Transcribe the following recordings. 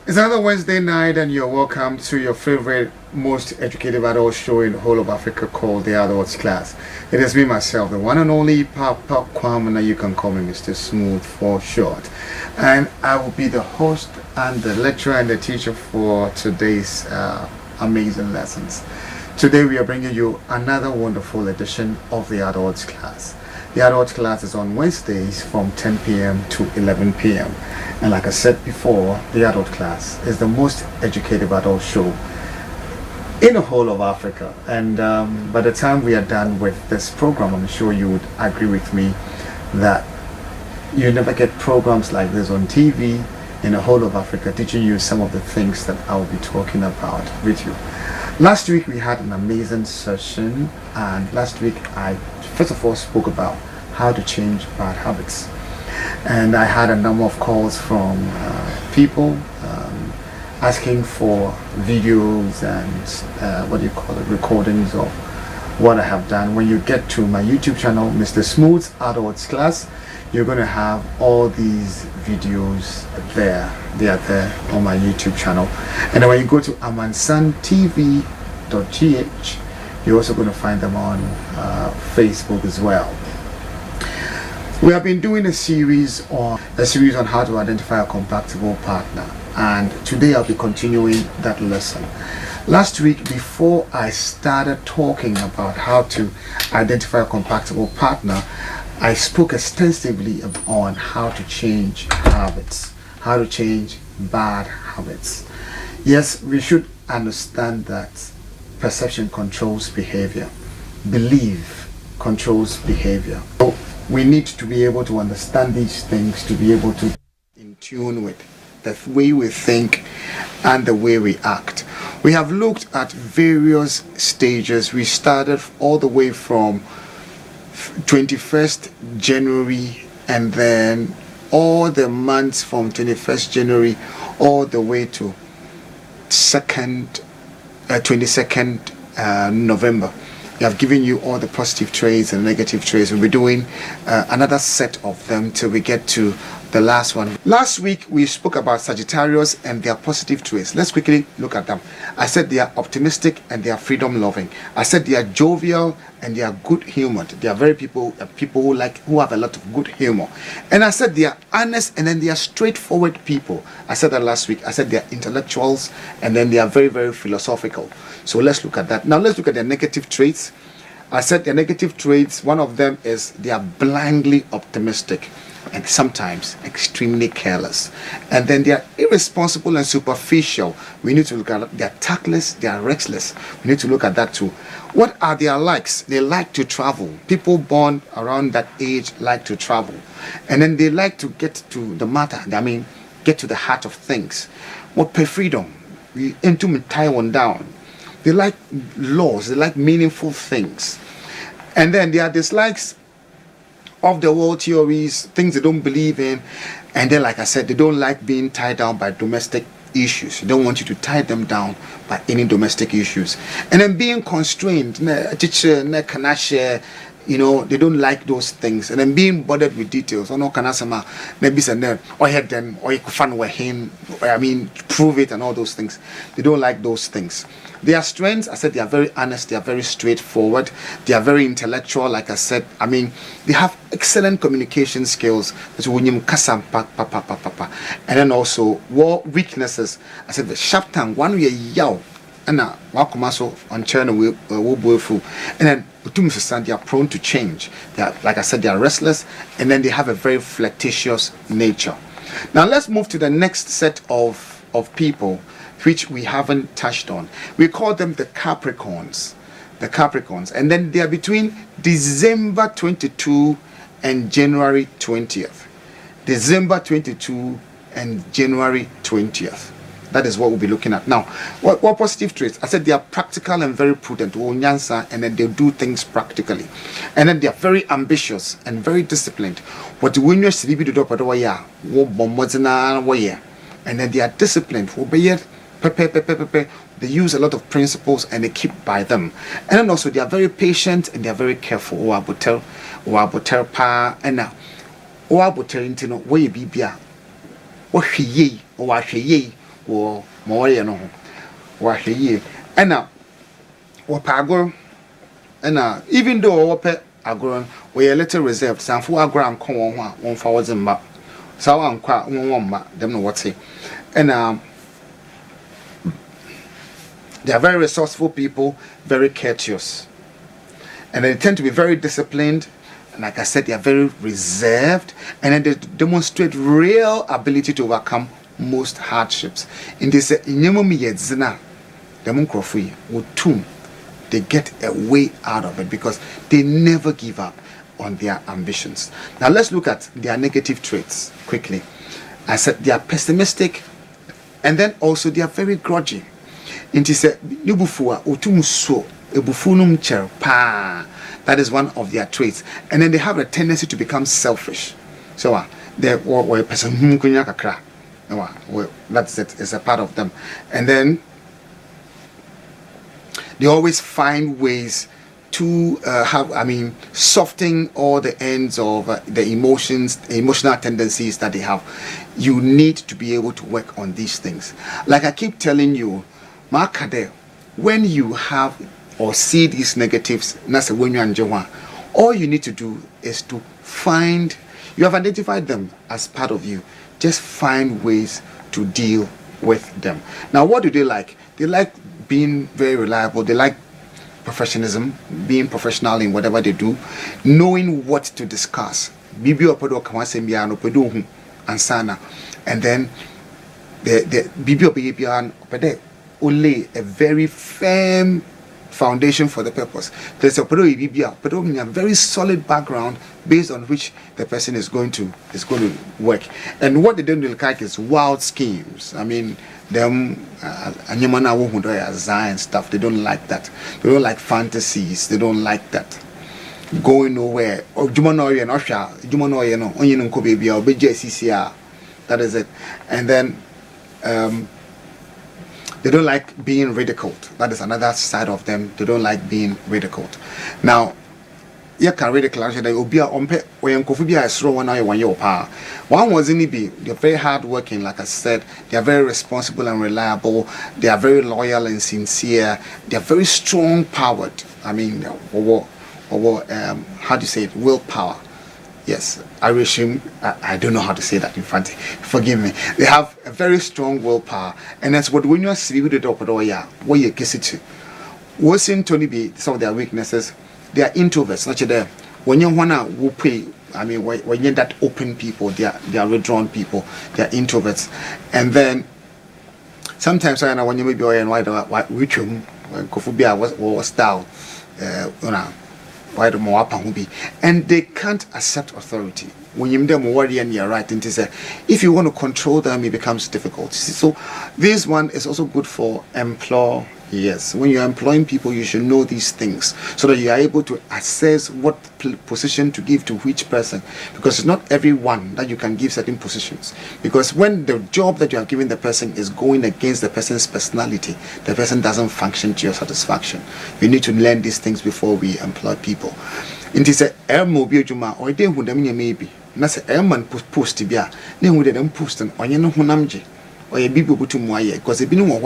It's another Wednesday night, and you're welcome to your favorite, most educative adult show in the whole of Africa called The Adults Class. It is me, myself, the one and only Papa Kwamana. You can call me Mr. Smooth for short. And I will be the host and the lecturer and the teacher for today's amazing lessons. Today, we are bringing you another wonderful edition of The Adults Class. The Adult Class is on Wednesdays from 10 p.m. to 11 p.m. And like I said before, the Adult Class is the most educative adult show in the whole of Africa. And by the time we are done with this program, I'm sure you would agree with me that you never get programs like this on TV in the whole of Africa teaching you some of the things that I will be talking about with you. Last week we had an amazing session, and last week I first of all spoke about how to change bad habits. And I had a number of calls from people asking for videos and recordings of what I have done. When you get to my YouTube channel, Mr. Smooth's Adults Class, you're going to have all these videos there. They are there on my YouTube channel. And then when you go to amansantv.gh, you're also going to find them on Facebook as well. We have been doing a series on how to identify a compatible partner, and today I'll be continuing that lesson. Last week, before I started talking about how to identify a compatible partner, I spoke extensively on how to change habits, how to change bad habits. Yes, we should understand that perception controls behavior. Belief controls behavior. So we need to be able to understand these things to be able to in tune with the way we think and the way we act. We have looked at various stages. We started all the way from 21st January, and then all the months from 21st January all the way to 22nd November. We have given you all the positive traits and negative traits. We'll be doing another set of them till we get to the last one. Last week we spoke about Sagittarius and their positive traits. Let's quickly look at them. I said they are optimistic and they are freedom loving. I said they are jovial and they are good humored. They are very people who have a lot of good humor. And I said they are honest and then they are straightforward people. I said that last week. I said they are intellectuals and then they are very, very philosophical. So let's look at that. Now let's look at their negative traits. I said their negative traits, one of them is they are blindly optimistic and sometimes extremely careless. And then they are irresponsible and superficial. We need to look at they are tactless, they are restless. We need to look at that too. What are their likes? They like to travel. People born around that age like to travel. And then they like to get to the matter. I mean, get to the heart of things. What pay freedom? We into tie one down. They like laws, they like meaningful things. And then their dislikes of the world theories, things they don't believe in. And then, like I said, they don't like being tied down by domestic issues. They don't want you to tie them down by any domestic issues. And then being constrained, they don't like those things. And then being bothered with details. Prove it and all those things. They don't like those things. Their strengths, I said, they are very honest, they are very straightforward, they are very intellectual, like I said. They have excellent communication skills. And then also, weaknesses, I said, the sharp tongue, one way yell, and on channel and then they are prone to change. They are, like I said, they are restless, and then they have a very flirtatious nature. Now let's move to the next set of people which we haven't touched on. We call them the Capricorns. The Capricorns. And then they are between December 22 and January 20th. December 22 and January 20th. That is what we'll be looking at. Now, what positive traits? I said they are practical and very prudent. And then they do things practically. And then they are very ambitious and very disciplined. And then they are disciplined. They use a lot of principles and they keep by them. And then also they are very patient and they are very careful. wo moye no ho wa hweye ena wo pagoro ena even though wo pe agoro we a little reserved sanfo agoro ankon won ho a won fa wo zimba sawa ankwa won mma dem no wote ena they are very resourceful people, very courteous, and they tend to be very disciplined. And like I said, they are very reserved, and then they demonstrate real ability to overcome most hardships. In this, they get a way out of it because they never give up on their ambitions. Now let's look at their negative traits quickly. I said they are pessimistic, and then also they are very grudging. Inti se nubufuwa otumso ebufunum cher pa. That is one of their traits. And then they have a tendency to become selfish. So they were person kunya kakra. That's it. It's a part of them. And then they always find ways to soften all the ends of the emotional tendencies that they have. You need to be able to work on these things. Like I keep telling you, Markade, when you have or see these negatives, all you need to do is to find, you have identified them as part of you, just find ways to deal with them. Now, what do they like? They like being very reliable, they like professionalism, being professional in whatever they do, knowing what to discuss. And then the only a very firm foundation for the purpose. There's a very solid background based on which the person is going to work. And what they don't really like is wild schemes. I mean, them and stuff. They don't like that. They don't like fantasies. They don't like that. Going nowhere. That is it. And then they don't like being ridiculed. That is another side of them. They don't like being ridiculed. Now, you can ridicule that will be on when Kofubia is thrown 1 year power. One was in be they're very hardworking, like I said, they are very responsible and reliable, they are very loyal and sincere, they are very strong powered. I mean, how do you say it? Willpower. Yes, Irish. I don't know how to say that in front. Forgive me. They have a very strong willpower, and that's what when you see with the top of what you get it to. What's in Tony be some of their weaknesses? They are introverts. Not there. When you wanna pay, I mean, when you're that open people, they are withdrawn people. They are introverts, and then sometimes I know when you maybe which Kofubia was style, and they can't accept authority. When you them worry and you're right, and if you want to control them, it becomes difficult. So this one is also good for employers. When you're employing people, you should know these things so that you are able to assess what position to give to which person, because it's not everyone that you can give certain positions, because when the job that you are giving the person is going against the person's personality, the person doesn't function to your satisfaction. We need to learn these things before we employ people. It is a or they would maybe not a man post bia, then would them post and on your hunamji or a bible to moye, because they've been one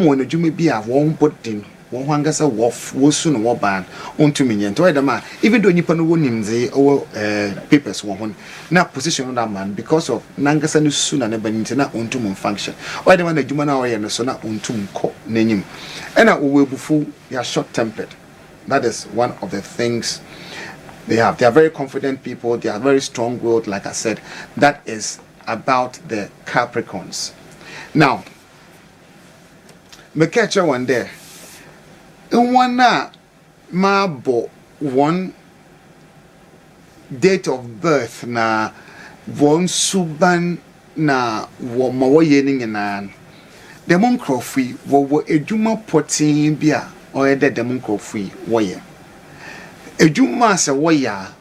more you may be a one put in one hangasa wolf was soon war ban on 2 million to the man, even though you put one in the papers one now position on that man because of Nangasan soon and a banana on to function, or the one that you and so not on to name. And I will be full, they are short tempered. That is one of the things they have. They are very confident people. They are very strong-willed, like I said. That is about the Capricorns. Now, me catch one there. One mabo one date of birth na one suban na wo mawoye ni na demon crofui wo edwuma potin bia or a dead demon crofui woye. Ejuma se woya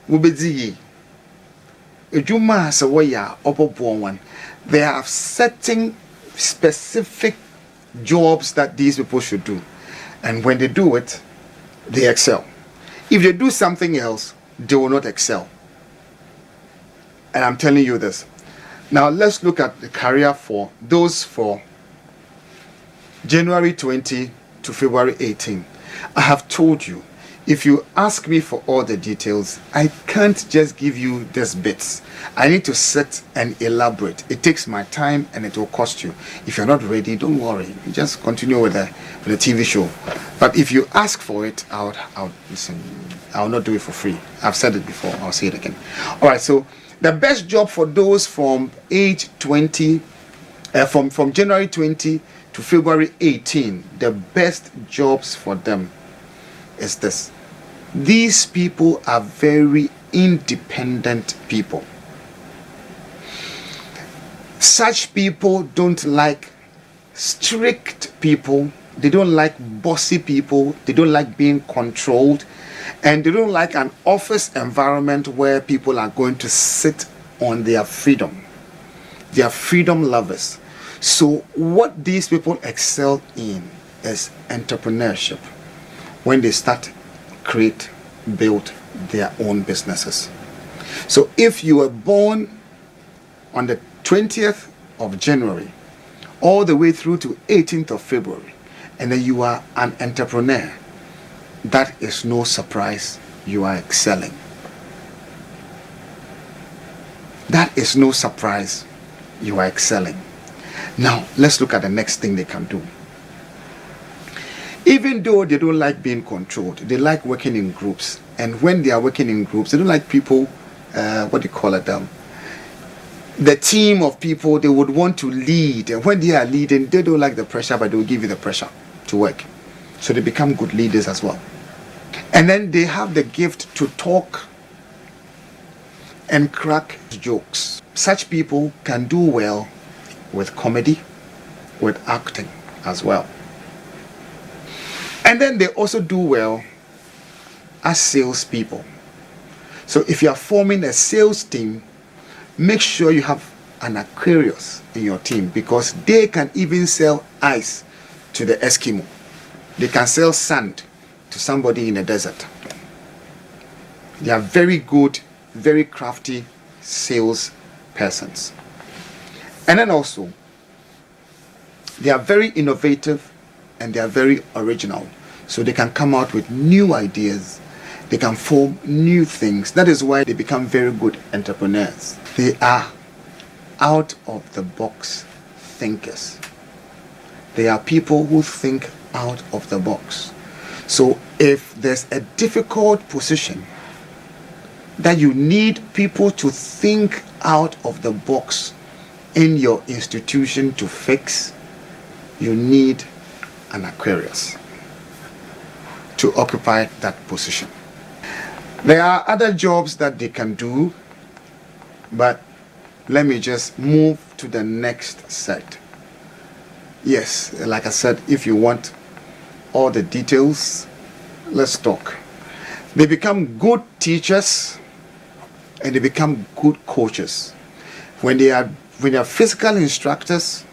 wo bedi ye. Ejuma se woya opo one. They have certain specific jobs that these people should do, and when they do it, they excel. If they do something else, they will not excel. And I'm telling you this. Now let's look at the career for those for January 20 to February 18. I have told you, if you ask me for all the details, I can't just give you these bits. I need to sit and elaborate. It takes my time and it will cost you. If you're not ready, don't worry. Just continue with the TV show. But if you ask for it, I'll listen. I'll not do it for free. I've said it before. I'll say it again. All right. So the best job for those from age 20, from January 20 to February 18, the best jobs for them is this. These people are very independent people. Such people don't like strict people. They don't like bossy people. They don't like being controlled. And they don't like an office environment where people are going to sit on their freedom. They are freedom lovers. So what these people excel in is entrepreneurship. When they build their own businesses. So if you were born on the 20th of January all the way through to 18th of February, and then you are an entrepreneur, that is no surprise, you are excelling. That is no surprise, you are excelling. Now let's look at the next thing they can do. Even though they don't like being controlled, they like working in groups. And when they are working in groups, they don't like people, the team of people they would want to lead. And when they are leading, they don't like the pressure, but they will give you the pressure to work. So they become good leaders as well. And then they have the gift to talk and crack jokes. Such people can do well with comedy, with acting as well. And then they also do well as salespeople. So if you are forming a sales team, make sure you have an Aquarius in your team, because they can even sell ice to the Eskimo. They can sell sand to somebody in the desert. They are very good, very crafty sales persons. And then also, they are very innovative and they are very original. So they can come out with new ideas. They can form new things. That is why they become very good entrepreneurs. They are out of the box thinkers. They are people who think out of the box. So if there's a difficult position that you need people to think out of the box in your institution to fix, you need an Aquarius to occupy that position. There are other jobs that they can do, but let me just move to the next set. Yes, like I said, if you want all the details, let's talk. They become good teachers and they become good coaches. When they are physical instructors,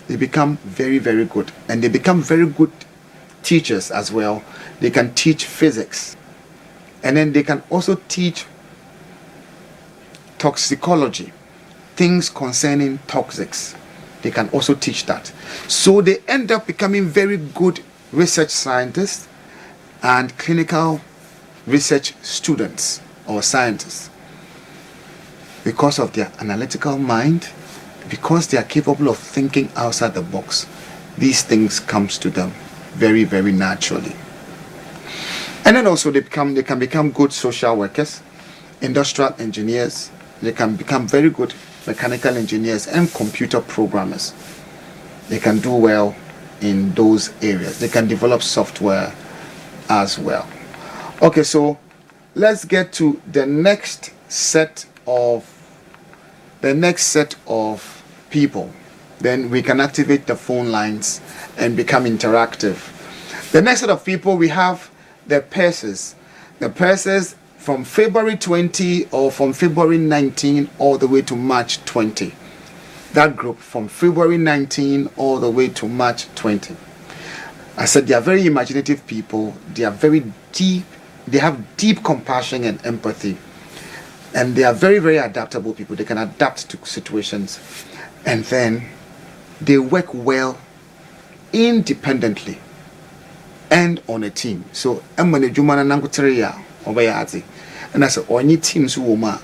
they become very, very good. And they become very good teachers as well. They can teach physics. And then they can also teach toxicology, things concerning toxics. They can also teach that. So they end up becoming very good research scientists and clinical research students or scientists, because of their analytical mind, because they are capable of thinking outside the box. These things comes to them very, very naturally. And then also they can become good social workers, industrial engineers. They can become very good mechanical engineers and computer programmers. They can do well in those areas. They can develop software as well. Okay, so let's get to the next set of people. Then we can activate the phone lines and become interactive. The next set of people, we have the Persons. The Persons from February 20 or from February 19 all the way to March 20. That group from February 19 all the way to March 20. I said they are very imaginative people. They are very deep. They have deep compassion and empathy. And they are very, very adaptable people. They can adapt to situations. And then they work well independently and on a team. So, I'm going to nanguteria obayati. And I said, only teams woma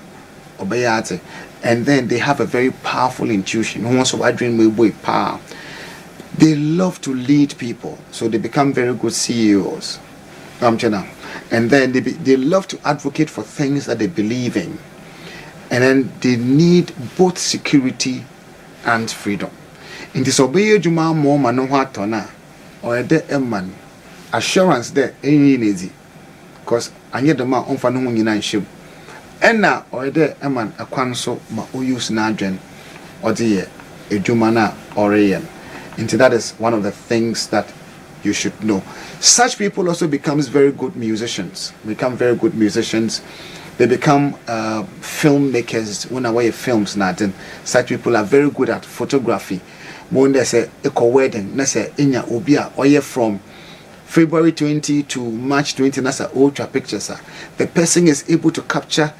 obayati. And then they have a very powerful intuition. Who wants to dream with power? They love to lead people, so they become very good CEOs. And then they love to advocate for things that they believe in. And then they need both security and freedom. In this obey Juma more manowatona or a de man assurance there ain't easy. Because I need the man on Fanu ship. And now or a de man a quanso ma use nadren or the a Jumana or a. And that is one of the things that you should know. Such people also becomes very good musicians. They become filmmakers. When I wear films now, then such people are very good at photography. When they say eco wedding, they say inya obia oye from February 20 to March 20, that's an ultra pictures. The person is able to capture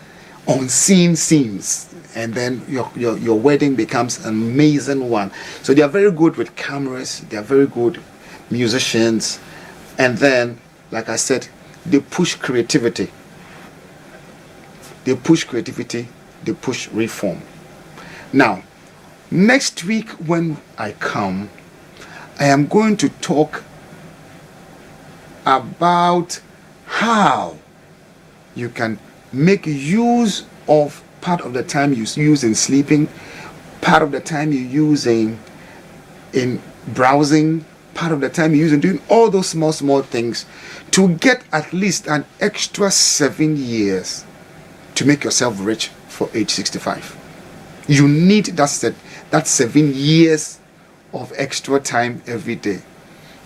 unseen scenes, and then your wedding becomes an amazing one. So they are very good with cameras, they are very good musicians, and then, like I said, they push creativity. They push reform. Now, next week when I come, I am going to talk about how you can make use of part of the time you use in sleeping, part of the time you use in browsing, part of the time you use in doing all those small things to get at least an extra 7 years to make yourself rich for age 65. You need that 7 years of extra time every day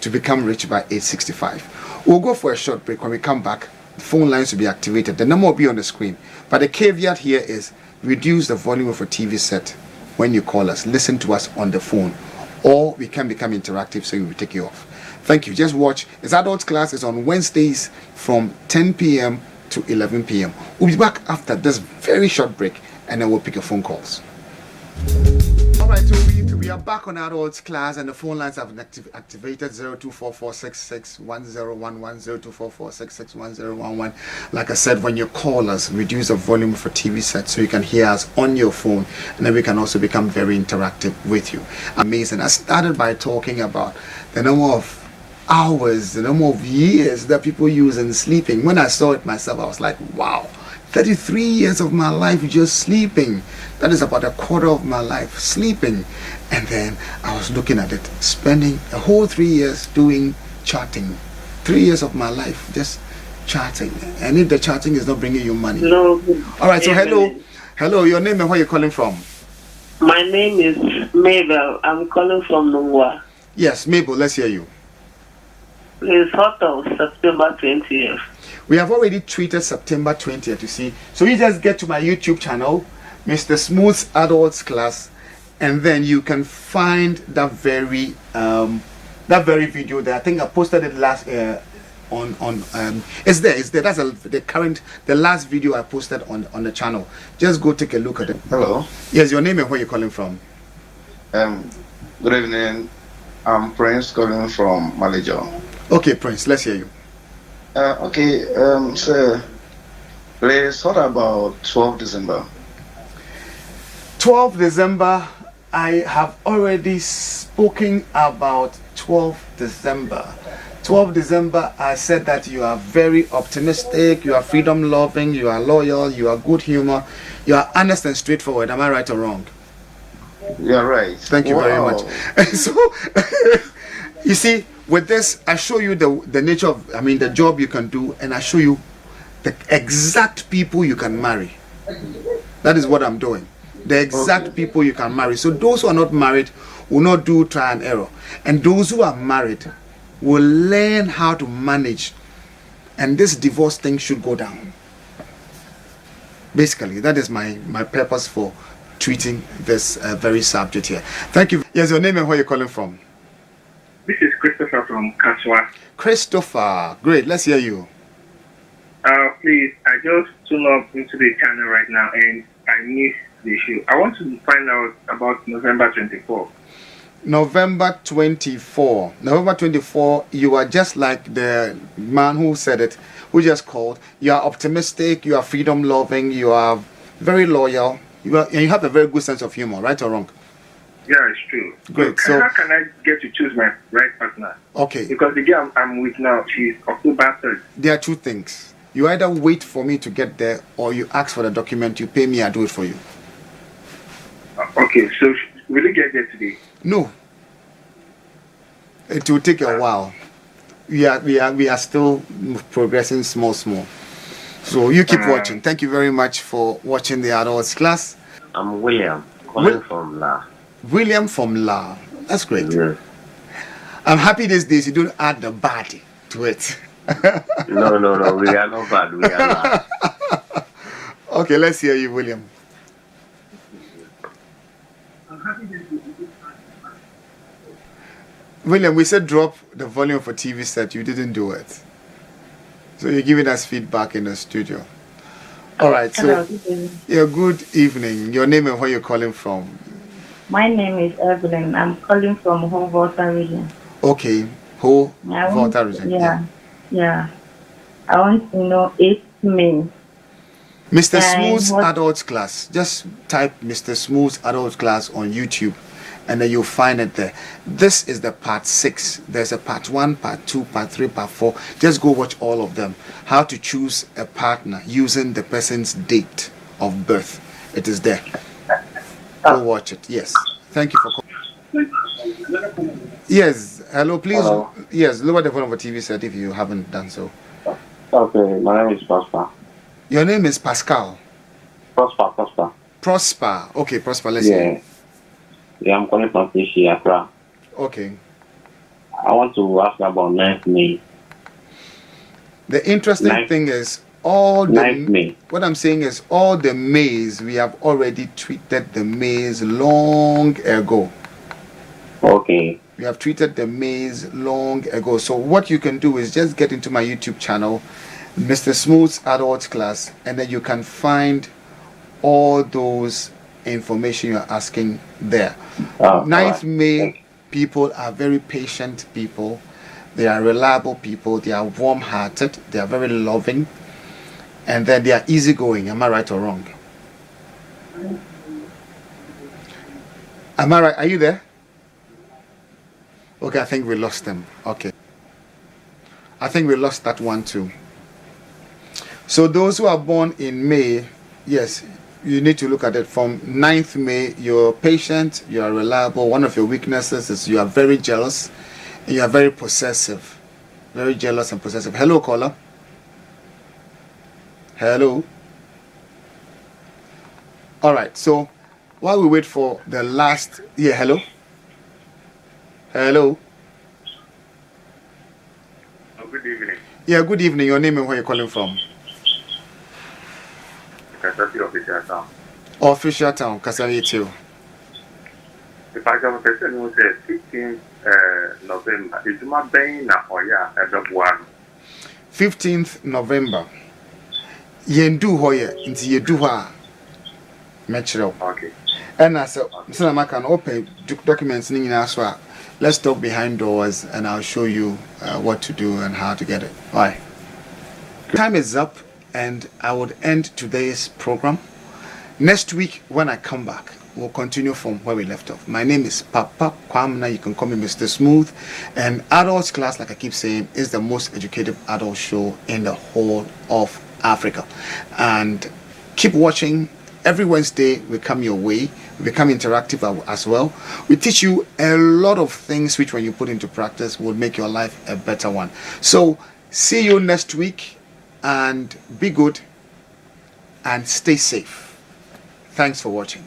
to become rich by age 65. We'll go for a short break. When we come back, the phone lines will be activated. The number will be on the screen. But the caveat here is reduce the volume of a TV set when you call us. Listen to us on the phone. Or we can become interactive, so we will take you off. Thank you. Just watch. It's Adults Class is on Wednesdays from 10 p.m. to 11 p.m. We'll be back after this very short break, and then we'll pick your phone calls. Alright, so we are back on Adults Class, and the phone lines have been activated 0244661011, 0244661011. Like I said, when you call us, reduce the volume for TV set so you can hear us on your phone, and then we can also become very interactive with you. Amazing. I started by talking about the number of hours, the number of years that people use in sleeping. When I saw it myself, I was like, wow, 33 years of my life just sleeping. That is about a quarter of my life sleeping. And then I was looking at it, spending a whole 3 years doing charting. 3 years of my life just charting. And if the charting is not bringing you money. No. All right, so hello, your name and where you're calling from? My name is Mabel. I'm calling from Nungwa. Yes, Mabel, let's hear you. It's hot of September 20th. We have already tweeted September 20th, you see. So you just get to my YouTube channel, Mr. Smooth's Adults Class, and then you can find that very video there. I think I posted it last it's there. That's the last video I posted on the channel. Just go take a look at it. Hello. Yes, your name and where you're calling from? Good evening. I'm Prince calling from Malaysia. Okay, Prince, let's hear you. So let's talk about 12 December. 12 December, I have already spoken about 12 December. 12 December, I said that you are very optimistic, you are freedom loving, you are loyal, you are good humor, you are honest and straightforward. Am I right or wrong? You're right. Thank you very much. So, you see, with this, I show you the nature of, the job you can do, and I show you the exact people you can marry. That is what I'm doing. The exact people you can marry. So those who are not married will not do try and error. And those who are married will learn how to manage. And this divorce thing should go down. Basically, that is my purpose for tweeting this very subject here. Thank you. Yes, your name and where you're calling from? This is Christopher from Kaswa. Christopher, great. Let's hear you. Please, I just tune up into the channel right now, and I missed the show. I want to find out about November 24. November 24. November 24, you are just like the man who said it, who just called. You are optimistic, you are freedom loving, you are very loyal, and you have a very good sense of humor, right or wrong? Yeah, it's true. Great. So how can I get to choose my right partner? Okay. Because the girl I'm with now, she's October 3rd. There are two things. You either wait for me to get there, or you ask for the document, you pay me, I do it for you. Okay, so will you get there today? No. It will take a while. We are still progressing small. So you keep watching. Thank you very much for watching the adults class. I'm William, calling from La. William from La. That's great. Yes. I'm happy these days you don't add the bad to it. No, we are not bad. We are La. Okay, let's hear you, William. William, we said drop the volume for TV set. You didn't do it. So you're giving us feedback in the studio. All right. So, yeah, good evening. Your name and where you're calling from? My name is Evelyn. I'm calling from Ho Volta region. Okay. Ho Volta region. Yeah. I want to know 8 May. Mr. Smooth's adult class. Just type Mr. Smooth's adult class on YouTube, and then you'll find it there. This is the part 6. There's a part 1, part 2, part 3, part 4. Just go watch all of them. How to choose a partner using the person's date of birth. It is there. Go watch it. Yes. Thank you for calling. Yes. Hello, please. Hello. Yes, lower the volume of the TV set if you haven't done so. Okay, my name is Prosper. Your name is Pascal. Prosper. Prosper. Okay, Prosper. Let's hear. Yeah, I'm calling from PC Accra. Okay. I want to ask about 9th May. The interesting thing is all the 9th May. What I'm saying is all the Mays, we have already tweeted the Mays long ago. Okay. We have tweeted the Mays long ago. So what you can do is just get into my YouTube channel, Mr. Smooth's adult class, and then you can find all those information you're asking there. 9th May people are very patient people. They are reliable people. They are warm-hearted. They are very loving. And then they are easygoing. Am I right or wrong? Am I right? Are you there? Okay, I think we lost them. Okay. I think we lost that one too. So those who are born in May, yes, you need to look at it from 9th May. You're patient, you are reliable. One of your weaknesses is you are very jealous and you are very possessive. Very jealous and possessive. Hello, caller. Hello. All right, so while we wait for the last, hello. Hello. Good evening. Yeah, good evening. Your name and where you're calling from? Kasasi Official Town. Official Town, Kasari too. If I can person who says 15th November, it's my bane or yeah, at the one. 15th November. Yendu hoye, inti yedu ha. Metro. Okay. And as I can open documents in Aswa. Let's talk behind doors and I'll show you what to do and how to get it. All right. Time is up and I would end today's program. Next week when I come back, we'll continue from where we left off. My name is Papa Kwamna. You can call me Mr. Smooth. And Adults Class, like I keep saying, is the most educative adult show in the whole of Africa. And keep watching. Every Wednesday we come your way. We become interactive as well. We teach you a lot of things which when you put into practice will make your life a better one. So see you next week and be good and stay safe. Thanks for watching.